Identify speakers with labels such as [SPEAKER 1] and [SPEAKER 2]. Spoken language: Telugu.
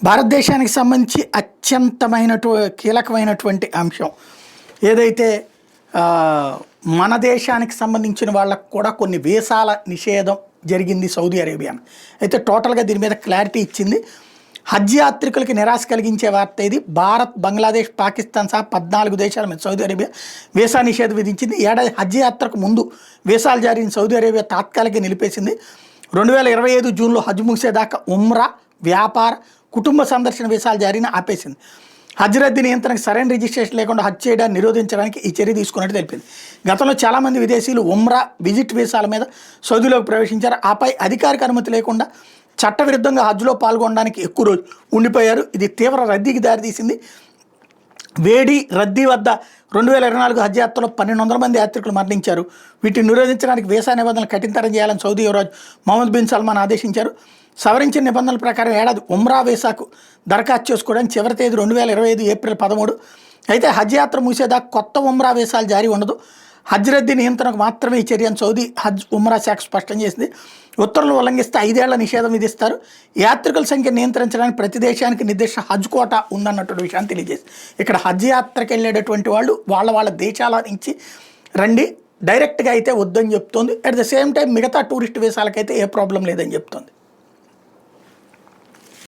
[SPEAKER 1] భారతదేశానికి సంబంధించి కీలకమైనటువంటి అంశం ఏదైతే మన దేశానికి సంబంధించిన వాళ్ళకు కూడా కొన్ని వీసాల నిషేధం జరిగింది సౌదీ అరేబియా. అయితే టోటల్గా దీని మీద క్లారిటీ ఇచ్చింది. హజ్ యాత్రికులకి నిరాశ కలిగించే వార్త ఇది. భారత్, బంగ్లాదేశ్, పాకిస్తాన్ సహా 14 దేశాల మీద సౌదీ అరేబియా వీసా నిషేధం విధించింది. ఏడాది హజ్ యాత్రకు ముందు వీసాలు జారీని సౌదీ అరేబియా తాత్కాలికంగా నిలిపేసింది. 2025 జూన్లో హజ్ ముగిసేదాకా ఉమ్రా, వ్యాపార, కుటుంబ సందర్శన వీసాల జారీని ఆపేసింది. హజ్ రద్దీ నియంత్రణకు సరైన రిజిస్ట్రేషన్ లేకుండా హజ్ చేయడాన్ని నిరోధించడానికి ఈ చర్య తీసుకున్నట్టు తెలిపింది. గతంలో చాలామంది విదేశీయులు ఉమ్రా, విజిట్ వీసాల మీద సౌదీలోకి ప్రవేశించారు. ఆపై అధికారిక అనుమతి లేకుండా చట్టవిరుద్ధంగా హజ్లో పాల్గొనడానికి ఎక్కువ రోజు ఉండిపోయారు. ఇది తీవ్ర రద్దీకి దారితీసింది. వేడి రద్దీ వద్ద 2024 హజ్ యాత్రలో 1200 మంది యాత్రికులు మరణించారు. వీటిని నిరోధించడానికి వీసా నిబంధనలు కఠినతరం చేయాలని సౌదీ యువరాజు మొహమ్మద్ బిన్ సల్మాన్ ఆదేశించారు. సవరించిన నిబంధనల ప్రకారం ఏడాది ఉమ్రా వీసాకు దరఖాస్తు చేసుకోవడానికి చివరి తేదీ 2025 ఏప్రిల్ 13. అయితే హజ్ యాత్ర ముగిసేదాకా కొత్త ఉమ్రా వీసాలు జారీ ఉండదు. హజ్ రద్దీ నియంత్రణకు మాత్రమే ఈ చర్యను సౌదీ హజ్ ఉమ్రా శాఖ స్పష్టం చేసింది. ఉత్తర్వులు ఉల్లంఘిస్తే 5 ఏళ్ల నిషేధం విధిస్తారు. యాత్రికుల సంఖ్య నియంత్రించడానికి ప్రతి దేశానికి నిర్దిష్ట హజ్ కోటా ఉందన్నటువంటి విషయాన్ని తెలియజేసింది. ఇక్కడ హజ్ యాత్రకి వెళ్ళేటటువంటి వాళ్ళు వాళ్ళ దేశాల నుంచి రండి, డైరెక్ట్గా అయితే వద్దని చెప్తోంది. అట్ ద సేమ్ టైం మిగతా టూరిస్ట్ వీసాలకైతే ఏ ప్రాబ్లం లేదని చెప్తోంది.